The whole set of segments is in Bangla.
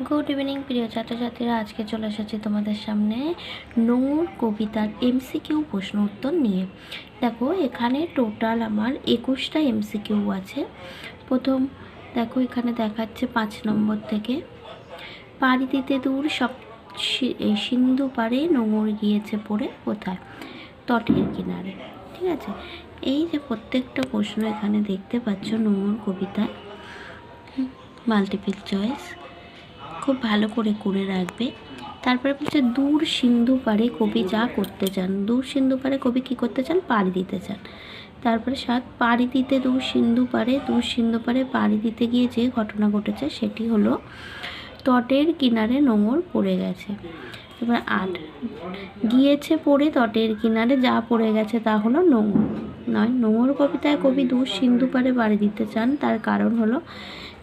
গুড ইভিনিং প্রিয় ছাত্রছাত্রীরা, আজকে চলে এসেছি তোমাদের সামনে নোংর কবিতার এমসিকিউ প্রশ্ন উত্তর নিয়ে। দেখো, এখানে টোটাল আমার 21টা এমসিকিউ আছে। প্রথম দেখো, এখানে দেখাচ্ছে 5 নম্বর থেকে, পাড়ি দিতে দূর সব সিন্ধু পাড়ে নোঙর গিয়েছে পড়ে কোথায়? তটের কিনারে। ঠিক আছে, এই যে প্রত্যেকটা প্রশ্ন এখানে দেখতে পাচ্ছ নোংর কবিতায়, মাল্টিপল চয়েস, খুব ভালো করে করে রাখবে। তারপরে বলছে দূর সিন্ধু পাড়ে কবি যা করতে চান। দূর সিন্ধু পাড়ে কবি কী করতে চান? পাড়ি দিতে চান। তারপরে 7, পাড়ি দিতে দূর সিন্ধু পাড়ে, দূর সিন্ধু পাড়ে পাড়ি দিতে গিয়ে যে ঘটনা ঘটেছে সেটি হলো তটের কিনারে নোঙর পড়ে গেছে। এবার 8, গিয়েছে পড়ে তটের কিনারে, যা পড়ে গেছে তা হলো নোঙর। 9, নোঙর কবিতায় কবি দূর সিন্ধু পাড়ে পাড়ি দিতে চান, তার কারণ হলো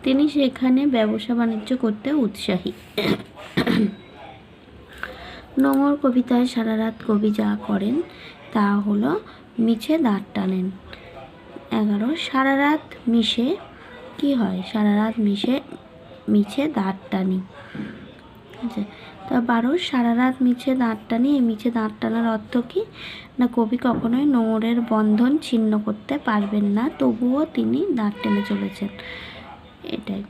তিনি সেখানে ব্যবসা বাণিজ্য করতে উৎসাহী। নোঙর কবিতায় সারা রাত কবি যা করেন তা হলো মিছে দাঁড় টানেন। 11, সারা রাত মিশে কি হয়? সারা রাত মিছে দাঁড় টানি। আচ্ছা, তা 12, সারা রাত মিছে দাঁড় টানি। এই মিছে দাঁড় টানার অর্থ কি? না, কবি কখনোই নোঙরের বন্ধন ছিন্ন করতে পারবেন না, তবুও তিনি দাঁড় টেনে চলেছেন, এটাই।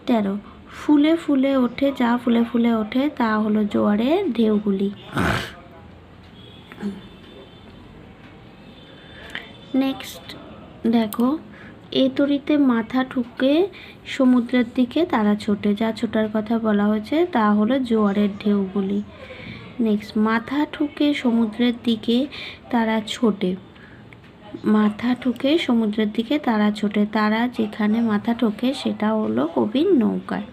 13, ফুলে ফুলে ওঠে, যা ফুলে ফুলে ওঠে তা হলো জোয়ারের ঢেউগুলি। নেক্সট দেখো, এ তরিতে মাথা ঠুকে সমুদ্রের দিকে তারা ছোটে, যা ছোটার কথা বলা হয়েছে তা হলো জোয়ারের ঢেউগুলি। নেক্সট, মাথা ঠুকে সমুদ্রের দিকে তারা ছোটে। মাথা ঠুকে সমুদ্রের দিকে তারা ছোটে, তারা যেখানে মাথা ঠোকে সেটা হলো কবির নৌকায়।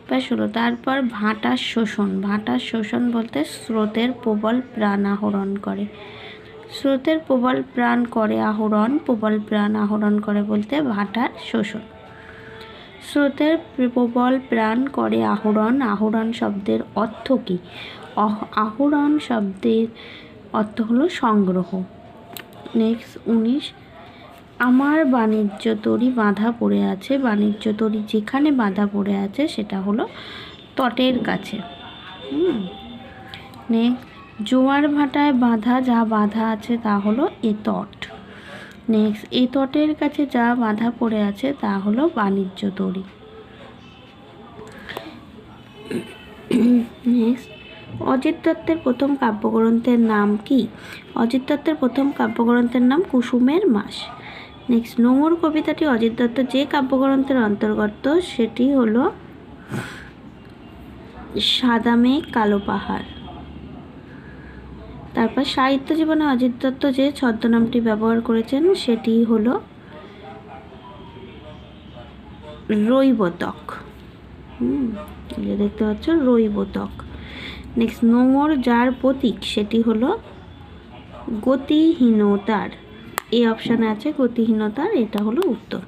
16, তারপর ভাটার শোষণ। ভাটার শোষণ বলতে স্রোতের প্রবল প্রাণ আহরণ করে। স্রোতের প্রবল প্রাণ করে আহরণ, প্রবল প্রাণ আহরণ করে বলতে ভাটার শোষণ। স্রোতের প্রবল প্রাণ করে আহরণ। আহরণ শব্দের অর্থ কী? আহরণ শব্দের অর্থ হলো সংগ্রহ। নেক্সট 19, আমার বাণিজ্য তরী বাঁধা পড়ে আছে। বাণিজ্য তরী যেখানে বাঁধা পড়ে আছে সেটা হলো তটের কাছে। নেক্সট, জোয়ার ভাটায় বাঁধা, যা বাঁধা আছে তা হলো এ তট। নেক্সট, এ তটের কাছে যা বাঁধা পড়ে আছে তা হলো বাণিজ্য তরী। নেক্সট, অজিত দত্তের প্রথম কাব্যগ্রন্থের নাম কি? অজিত দত্তের প্রথম কাব্যগ্রন্থের নাম কুসুমের মাস। নেক্সট, নোঙর কবিতাটি অজিত দত্ত যে কাব্যগ্রন্থের অন্তর্গত সেটি হলো সাদা মেঘ কালো পাহাড়। তারপর সাহিত্য জীবনে অজিত দত্ত যে ছদ্মনামটি ব্যবহার করেছেন সেটি হলো রৈবতক। দেখতে পাচ্ছ, রৈবতক। নেক্সট, নোঙর যার প্রতীক সেটি হলো গতিহীনতার। এই অপশানে আছে গতিহীনতার, এটা হলো উত্তর।